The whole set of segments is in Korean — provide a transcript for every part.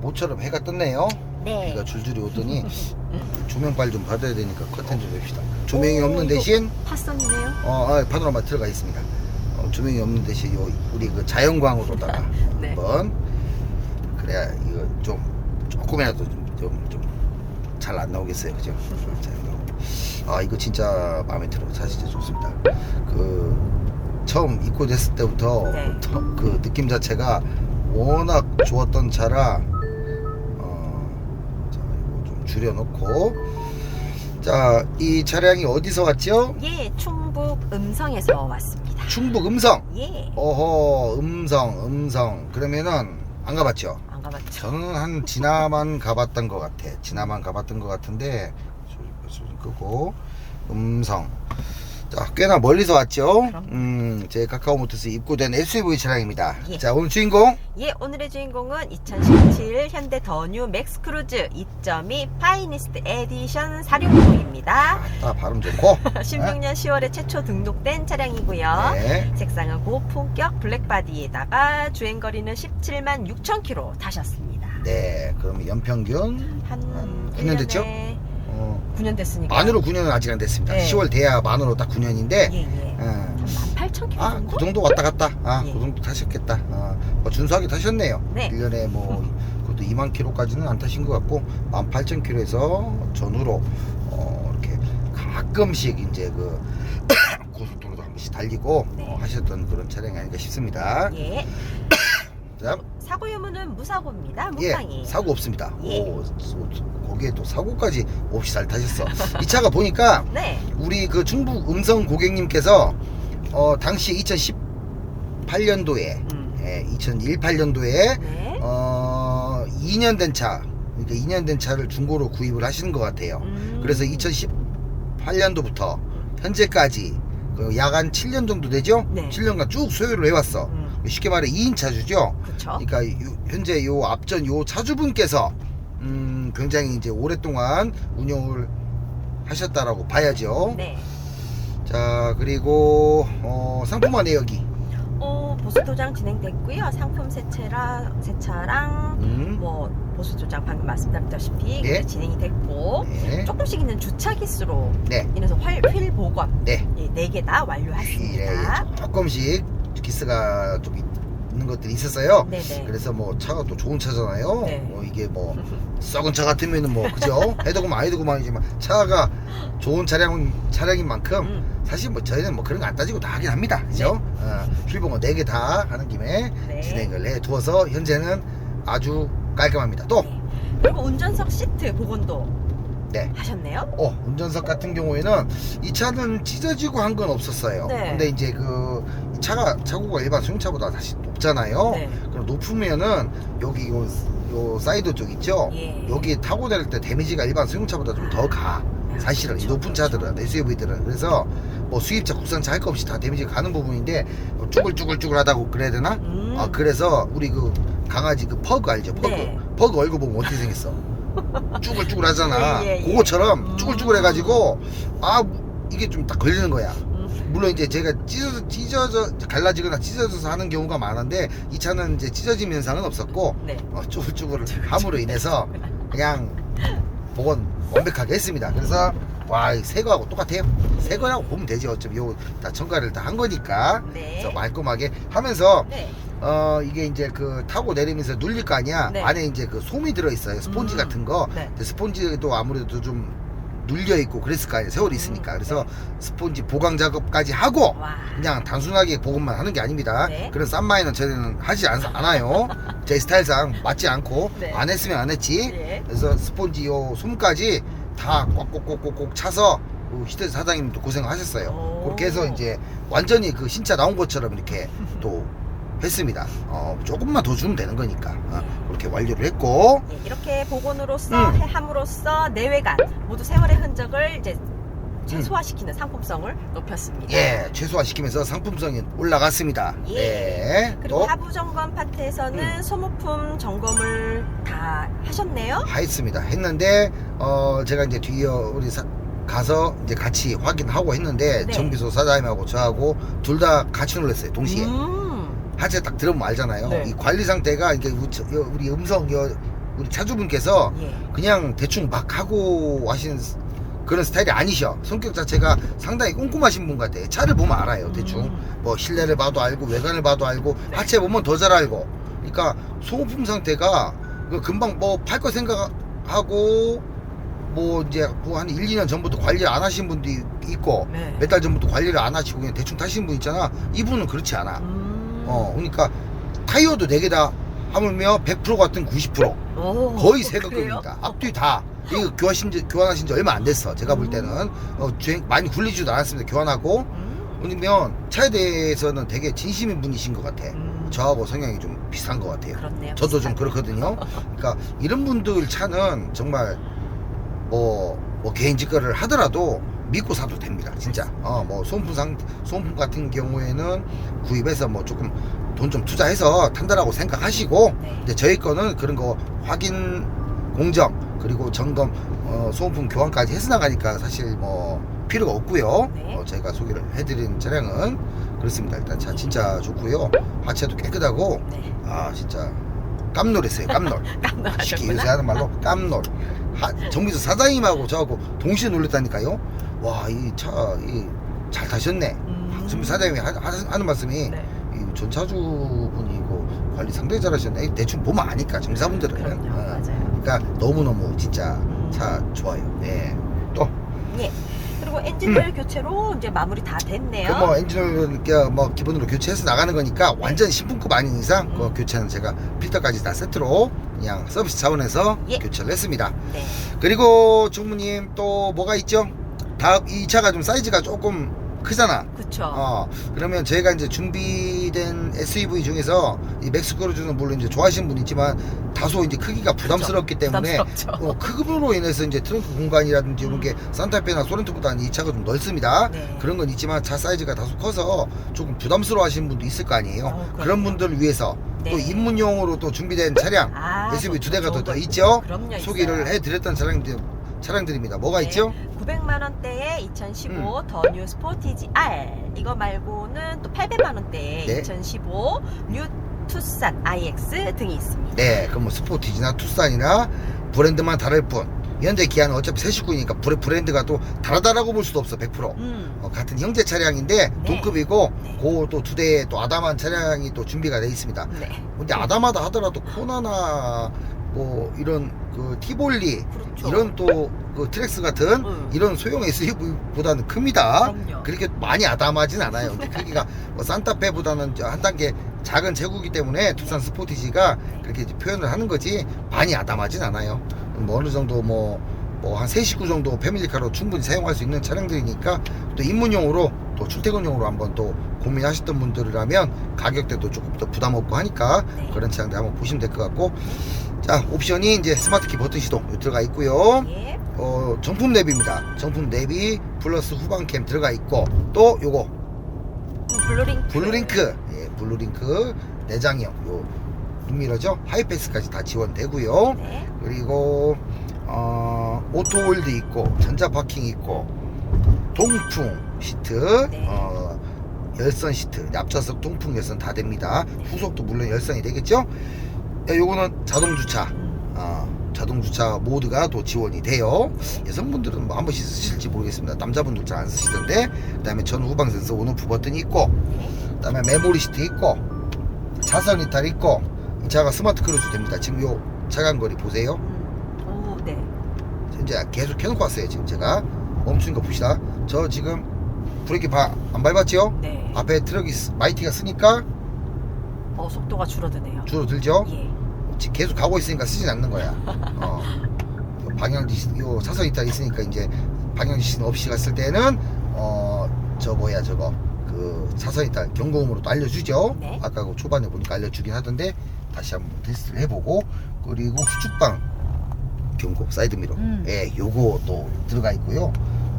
모처럼 해가 떴네요. 네. 비가 줄줄이 오더니 조명빨 좀 받아야 되니까 커튼 좀 냅시다. 조명이 없는 대신 파선이네요. 파노라마 들어가 있습니다. 조명이 없는 대신 우리 그 자연광으로다가 네. 한번 그래야 이거 좀 조금이라도 좀 잘 안 나오겠어요, 그죠? 이거 진짜 마음에 들어. 차 진짜 좋습니다. 그 처음 입고됐을 때부터 네. 그 느낌 자체가 워낙 좋았던 차라 자, 이거 좀 줄여놓고, 자, 이 차량이 어디서 왔죠? 예, 충북 음성에서 왔습니다. 충북 음성. 예. 어허, 음성. 그러면은 안 가봤죠? 안 가봤죠. 저는 한 진화만 가봤던 것 같아. 진화만 가봤던 것 같은데 좀 끄고 음성. 자, 꽤나 멀리서 왔죠. 제 카카오모터스 입고된 SUV 차량입니다. 예. 자, 오늘 주인공. 예, 오늘의 주인공은 2017 현대 더뉴 맥스크루즈 2.2 파이니스트 에디션 460입니다. 발음 좋고. 16년 10월에 최초 등록된 차량이고요. 네. 색상은 고품격 블랙바디에다가 주행거리는 17만 6천 킬로 타셨습니다. 네, 그럼 연평균 한 9년 됐죠? 9년 됐으니까. 만으로 9년은 아직 안 됐습니다. 네. 10월 돼야 만으로 딱 9년인데. 예. 한 18,000km 정도? 그 정도 왔다 갔다. 예. 그 정도 타셨겠다. 뭐 준수하게 타셨네요. 네. 1년에 뭐 그것도 2만 킬로까지는 안 타신 것 같고 18,000킬로에서 전후로 이렇게 가끔씩 이제 그 고속도로도 한 번씩 달리고 네. 하셨던 그런 차량이 아닌가 싶습니다. 예. 자, 사고 유무는 무사고입니다. 예, 무상이에요. 사고 없습니다. 예. 거기에 또 사고까지 없이 잘 타셨어. 이 차가 보니까 네. 우리 그 충북 음성 고객님께서 당시 2018년도에 2018년도에 네. 2년 된 차, 그러니까 2년 된 차를 중고로 구입을 하시는 것 같아요. 그래서 2018년도부터 현재까지 그 약 한 7년 정도 되죠? 네. 7년간 쭉 소유를 해왔어. 쉽게 말해 2인 차주죠. 그렇죠. 그러니까 현재 요 앞전 요 차주분께서 굉장히 이제 오랫동안 운영을 하셨다라고 봐야죠. 네. 자, 그리고 상품화 내역이 보수 도장 진행됐고요. 상품 세차랑 뭐 보수 도장 방금 말씀드렸다시피 네. 진행이 됐고, 네. 조금씩 있는 주차 기수로 네. 인해서 휠 복원 네. 4개 다 완료했습니다. 조금씩 기스가 좀 있는 것들이 있었어요. 네네. 그래서 뭐 차가 또 좋은 차잖아요. 네. 이게 뭐 썩은 차 같으면은 뭐 그죠? 해도 그만 아니도 그만이지만 차가 좋은 차량인 만큼 사실 뭐 저희는 뭐 그런 거 안 따지고 다 하긴 합니다. 그죠? 휠봉어 4개 다 하는 김에 네. 진행을 해 두어서 현재는 아주 깔끔합니다. 또 네. 그리고 운전석 시트 복원도 네. 하셨네요. 운전석 같은 경우에는 이 차는 찢어지고 한 건 없었어요. 네. 근데 이제 그 차고가 일반 승용차보다 다시 높잖아요. 네. 그럼 높으면은 여기 요 사이드 쪽 있죠? 예. 여기 타고 다닐 때 데미지가 일반 승용차보다 좀 더 가. 사실은 이 높은 그렇죠. 차들은 SUV들은. 그래서 뭐 수입차 국산차 할 거 없이 다 데미지가 가는 부분인데 쭈글쭈글쭈글하다고 그래야 되나? 그래서 우리 그 강아지 그 퍼그 알죠? 퍼그. 네. 퍼그 얼굴 보면 어떻게 생겼어? 쭈글쭈글 하잖아. 예. 그거처럼 쭈글쭈글 해가지고 이게 좀 딱 걸리는 거야. 물론 이제 제가 찢어져 갈라지거나 찢어져서 하는 경우가 많은데 이 차는 이제 찢어짐 현상은 없었고 네. 쭈글쭈글 함으로 인해서 그냥 복원 완벽하게 했습니다. 그래서 새 거하고 똑같아요. 새 거라고 보면 되지. 어차피 다 첨가를 다 한 거니까. 네. 그래서 말끔하게 하면서 네. 이게 이제 그 타고 내리면서 눌릴 거 아니야. 네. 안에 이제 그 솜이 들어있어요. 스폰지 같은 거. 네. 근데 스폰지도 아무래도 좀 눌려 있고 그랬을 거 아니에요. 세월이 있으니까. 그래서 스폰지 보강 작업까지 하고 와. 그냥 단순하게 보급만 하는 게 아닙니다. 네. 그런 싼 마이는 저희는 하지 않아요. 제 스타일상 맞지 않고 네. 안 했으면 안 했지. 네. 그래서 스폰지 요 솜까지 다 꼭꼭꼭꼭꼭 차서 그 히트 사장님도 고생하셨어요. 오. 그렇게 해서 이제 완전히 그 신차 나온 것처럼 이렇게 또 했습니다. 조금만 더 주면 되는 거니까 그렇게 완료를 했고 예, 이렇게 복원으로써 함으로써 내외관 모두 세월의 흔적을 이제 최소화시키는 상품성을 높였습니다. 예, 최소화시키면서 상품성이 올라갔습니다. 예. 네. 그리고 또 하부 점검 파트에서는 소모품 점검을 다 하셨네요. 했습니다. 했는데 제가 이제 뒤에 우리 가서 이제 같이 확인하고 했는데 네. 정비소 사장님하고 저하고 둘 다 같이 놀랐어요. 동시에. 음. 하체 딱 들으면 알잖아요. 네. 이 관리 상태가 이게 우리 우리 차주분께서 예. 그냥 대충 막 하고 하시는 그런 스타일이 아니셔. 성격 자체가 상당히 꼼꼼하신 분 같아. 차를 보면 알아요. 대충 뭐 실내를 봐도 알고 외관을 봐도 알고 하체 보면 더 잘 알고. 그러니까 소모품 상태가 금방 뭐 팔 거 생각하고 뭐 이제 뭐 한 1, 2년 전부터 관리를 안 하신 분도 있고 네. 몇 달 전부터 관리를 안 하시고 그냥 대충 타시는 분 있잖아. 이분은 그렇지 않아. 그러니까 타이어도 4개 다 하물며 100% 같은 90% 오, 거의 새 그래요? 것급입니다. 앞뒤 다. 이거 교환하신 지 얼마 안 됐어. 제가 볼 때는 주행 많이 굴리지도 않았습니다. 교환하고 그러면 차에 대해서는 되게 진심인 분이신 것 같아. 저하고 성향이 좀 비슷한 것 같아요. 그렇네요. 저도 좀 비슷하네요. 그렇거든요. 그러니까 이런 분들 차는 정말 뭐 개인지 거를 하더라도 믿고 사도 됩니다. 진짜. 뭐 소모품 같은 경우에는 구입해서 뭐 조금 돈 좀 투자해서 탄다라고 생각하시고 네. 근데 저희 거는 그런 거 확인 공정 그리고 점검 소모품 교환까지 해서 나가니까 사실 뭐 필요가 없고요. 네. 저희가 소개를 해드린 차량은 그렇습니다. 일단 차 진짜 좋고요. 하체도 깨끗하고 네. 진짜 깜놀했어요. 깜놀. 쉽게 요새 깜놀하셨구나. 하는 말로 깜놀. 정비소 사장님하고 저하고 동시에 놀랬다니까요. 와, 이 차 잘 타셨네. 정비 사장님이 하는 말씀이 네. 이 전차주분이고 관리 상당히 잘하셨네. 대충 보면 아니까 정사분들은. 그럼요. 맞아요. 그러니까 너무너무 진짜 차 좋아요. 네. 또 예. 그리고 엔진오일 교체로 이제 마무리 다 됐네요. 그 뭐 엔진오일 뭐 기본으로 교체해서 나가는 거니까 완전 신품급 아닌 이상 그 교체는 제가 필터까지 다 세트로 그냥 서비스 차원에서 예. 교체를 했습니다. 네. 그리고 종무님 또 뭐가 있죠? 다음 이 차가 좀 사이즈가 조금 크잖아. 그쵸. 그러면 저희가 이제 준비된 SUV 중에서 이 맥스 크루즈는 물론 이제 좋아하시는 분 있지만 다소 이제 크기가 부담스럽기 때문에 부담스럽죠. 크급으로 인해서 이제 트렁크 공간이라든지 이런 게 산타페나 소렌토보다는 이 차가 좀 넓습니다. 네. 그런 건 있지만 차 사이즈가 다소 커서 조금 부담스러워 하시는 분도 있을 거 아니에요. 그럼요. 그런 분들을 위해서 네. 또 입문용으로 또 준비된 차량 SUV 두 대가 더 있죠. 그럼요. 소개를 있어요. 해드렸던 차량들입니다. 뭐가 네. 있죠? 900만 원대의 2015 더 뉴 스포티지 R 이거 말고는 또 800만 원대의 네. 2015 뉴 투싼 IX 등이 있습니다. 네, 그럼 뭐 스포티지나 투싼이나 브랜드만 다를 뿐 현대 기아는 어차피 새 식구니까 브랜드가 또 다르다라고 볼 수도 없어. 100% 같은 형제 차량인데 네. 동급이고 네. 그 또 두 대의 또 아담한 차량이 또 준비가 되어 있습니다. 네. 근데 아담하다 하더라도 코나나 뭐 이런 그 티볼리 그렇죠. 이런 또 그 트랙스 같은 이런 소형 SUV보다는 큽니다. 그럼요. 그렇게 많이 아담하진 않아요. 근데 크기가 뭐 산타페보다는 한 단계 작은 체구기 때문에 투싼 스포티지가 그렇게 이제 표현을 하는 거지 많이 아담하진 않아요. 뭐 어느 정도 뭐 한 3식구 정도 패밀리카로 충분히 사용할 수 있는 차량들이니까 또 입문용으로 또 출퇴근용으로 한번 또 고민하셨던 분들이라면 가격대도 조금 더 부담 없고 하니까 네. 그런 차량들 한번 보시면 될 것 같고 자 옵션이 이제 스마트키 버튼 시동 들어가 있고요. 예. 정품 내비입니다. 정품 내비 플러스 후방캠 들어가 있고 또 요거 블루링크 예, 블루링크 내장형 요 룸미러죠. 하이패스까지 다 지원되고요. 네. 그리고 오토홀드 있고 전자파킹 있고 동풍 시트 네. 열선 시트 앞좌석 동풍 열선 다 됩니다. 네. 후속도 물론 열선이 되겠죠. 요거는 자동 주차 자동 주차 모드가 또 지원이 돼요. 여성분들은 뭐 한 번씩 쓰실지 모르겠습니다. 남자분들 잘 안 쓰시던데. 그 다음에 전 후방 센서 온오프 버튼이 있고 그 다음에 메모리 시트 있고 자석 이탈 있고 이 차가 스마트 크루즈 됩니다. 지금 요 차간거리 보세요. 오, 네. 이제 계속 해놓고 왔어요. 지금 제가 멈춘 거 봅시다. 저 지금 브레이크 안 밟았지요? 네. 앞에 트럭이 마이티가 쓰니까 속도가 줄어드네요. 줄어들죠? 예. 지금 계속 가고 있으니까 쓰진 않는 거야. 방향지시, 요 사선 이탈 있으니까 이제 방향지시는 없이 갔을 때는 저거 그 사선 이탈 경고음으로 또 알려주죠. 네. 아까 그 초반에 보니까 알려주긴 하던데 다시 한번 테스트를 해보고, 그리고 후축방 경고 사이드미러, 예, 요거 또 들어가 있고요.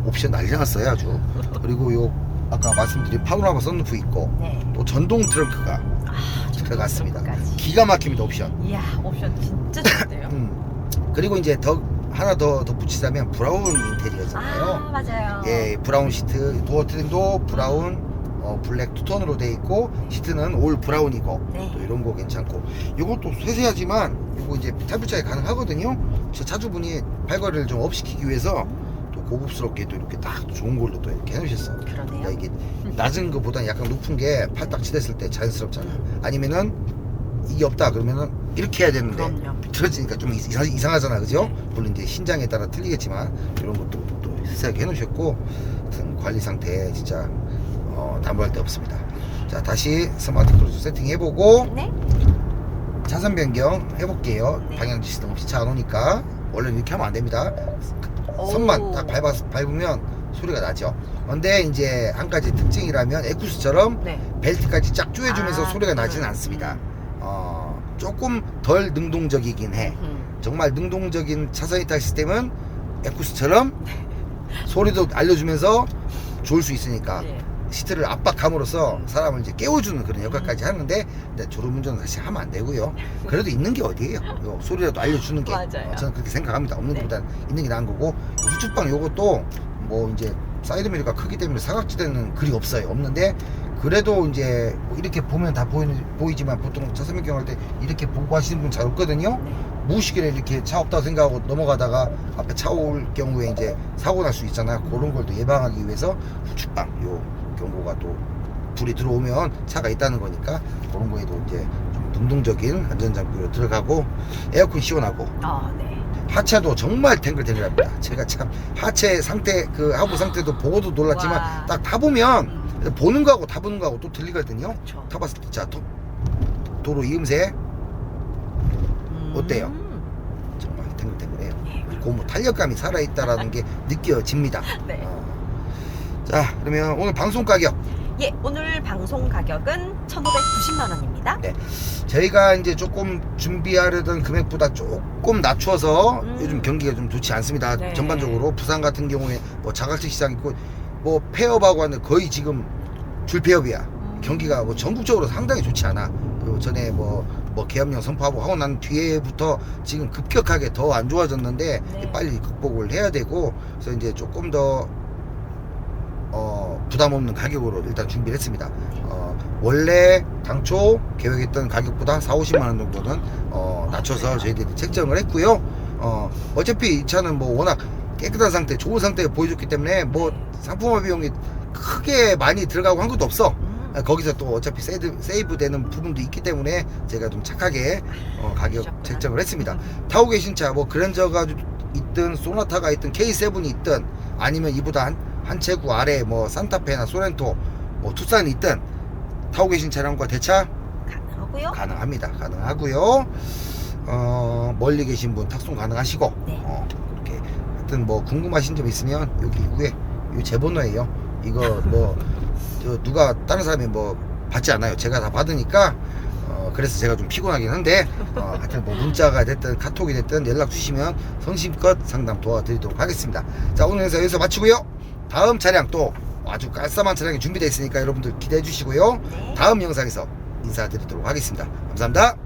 옵션 난리 났어요 아주. 그리고 요 아까 말씀드린 파노라마 선루프 있고, 네. 또 전동 트렁크가 들어갔습니다. 트렁크까지. 기가 막힙니다 옵션. 이야, 옵션 진짜 좋네요. 그리고 이제 하나 더 덧붙이자면 브라운 인테리어잖아요. 맞아요. 예, 브라운 시트, 도어 트림도 브라운, 블랙 투톤으로 돼 있고, 시트는 올 브라운이고, 네. 또 이런 거 괜찮고, 요것도 세세하지만 요거 이제 탈부착이 가능하거든요. 제 차주분이 발걸이를 좀 업시키기 위해서 또 고급스럽게 또 이렇게 딱 좋은 걸로 또 이렇게 해놓으셨어. 그러네요. 그러니까 이게 낮은 것보다 약간 높은 게 팔딱 치댔을 때 자연스럽잖아. 아니면은 이게 없다 그러면은 이렇게 해야 되는데 그럼요. 비틀어지니까 좀 이상하잖아, 그죠? 물론 이제 신장에 따라 틀리겠지만 이런 것도 또 세세하게 해놓으셨고, 하여튼 관리 상태 진짜 담보할 데 없습니다. 자, 다시 스마트 크루즈 세팅해보고 네. 차선 변경 해볼게요. 네. 방향 지시등 없이 차 안 오니까. 원래는 이렇게 하면 안 됩니다. 오. 선만 딱 밟으면 소리가 나죠. 근데 이제 한 가지 특징이라면 에쿠스처럼 네. 벨트까지 쫙 조여주면서 소리가 나지는 음. 않습니다. 조금 덜 능동적이긴 해. 정말 능동적인 차선 이탈 시스템은 에쿠스처럼 소리도 알려주면서 좋을 수 있으니까 예. 시트를 압박함으로써 사람을 이제 깨워주는 그런 역할까지 하는데, 근데 졸음운전은 사실 하면 안 되고요. 그래도 있는 게 어디예요? 요 소리라도 알려주는 게 맞아요. 저는 그렇게 생각합니다. 없는 네. 것보다 있는 게 나은 거고, 후축방 요것도 뭐 이제 사이드미러가 크기 때문에 사각지대는 그리 없어요. 없는데 그래도 이제 뭐 이렇게 보면 다 보이지만 보통 차선 변경할 때 이렇게 보고 하시는 분 잘 없거든요. 네. 무의식에 이렇게 차 없다고 생각하고 넘어가다가 앞에 차 올 경우에 이제 사고 날 수 있잖아요. 그런 걸 또 예방하기 위해서 후축방 요 경고가 또 불이 들어오면 차가 있다는 거니까 그런 거에도 이제 좀 능동적인 안전장비로 들어가고, 에어컨 시원하고, 네. 하체도 정말 탱글탱글합니다. 제가 참 하체 상태, 그 하부 상태도 보고도 놀랐지만 와. 딱 타보면 보는 거하고 타보는 거하고 또 들리거든요. 그쵸. 타봤을 때, 자, 도로 이음새 어때요? 정말 탱글탱글해요. 네. 그리고 뭐 탄력감이 살아있다라는 게 느껴집니다. 네. 자, 그러면 오늘 방송 가격, 예, 오늘 방송 가격은 1,590만 원입니다. 네, 저희가 이제 조금 준비하려던 금액보다 조금 낮춰서 요즘 경기가 좀 좋지 않습니다. 네. 전반적으로 부산 같은 경우에 뭐 자각식 시장 있고 뭐 폐업하고 하는데 거의 지금 줄폐업이야. 경기가 뭐 전국적으로 상당히 좋지 않아. 그 전에 뭐 계엄령 선포하고 하고 난 뒤에부터 지금 급격하게 더 안 좋아졌는데, 네. 빨리 극복을 해야 되고, 그래서 이제 조금 더 부담 없는 가격으로 일단 준비를 했습니다. 원래 당초 계획했던 가격보다 40~50만 원 정도는 낮춰서 저희들이 책정을 했고요. 어차피 이 차는 뭐 워낙 깨끗한 상태, 좋은 상태에 보여줬기 때문에 뭐 상품화 비용이 크게 많이 들어가고 한 것도 없어. 거기서 또 어차피 세이브 되는 부분도 있기 때문에 제가 좀 착하게 가격 그러셨구나. 책정을 했습니다. 타고 계신 차 뭐 그랜저가 있든 소나타가 있든 K7이 있든 아니면 이보다 한 채구 아래 뭐 산타페나 소렌토 뭐 투싼이 있든 타고 계신 차량과 대차 가능하고요. 가능합니다. 가능하고요. 멀리 계신 분 탁송 가능하시고, 네. 그렇게 하여튼 뭐 궁금하신 점 있으면 여기 위에 제 번호예요. 이거 뭐 누가 다른 사람이 뭐 받지 않아요. 제가 다 받으니까 그래서 제가 좀 피곤하긴 한데 하여튼 뭐 문자가 됐든 카톡이 됐든 연락 주시면 성심껏 상담 도와드리도록 하겠습니다. 자, 오늘 영상 여기서 마치고요. 다음 차량 또 아주 깔쌈한 차량이 준비되어 있으니까 여러분들 기대해 주시고요. 네. 다음 영상에서 인사드리도록 하겠습니다. 감사합니다.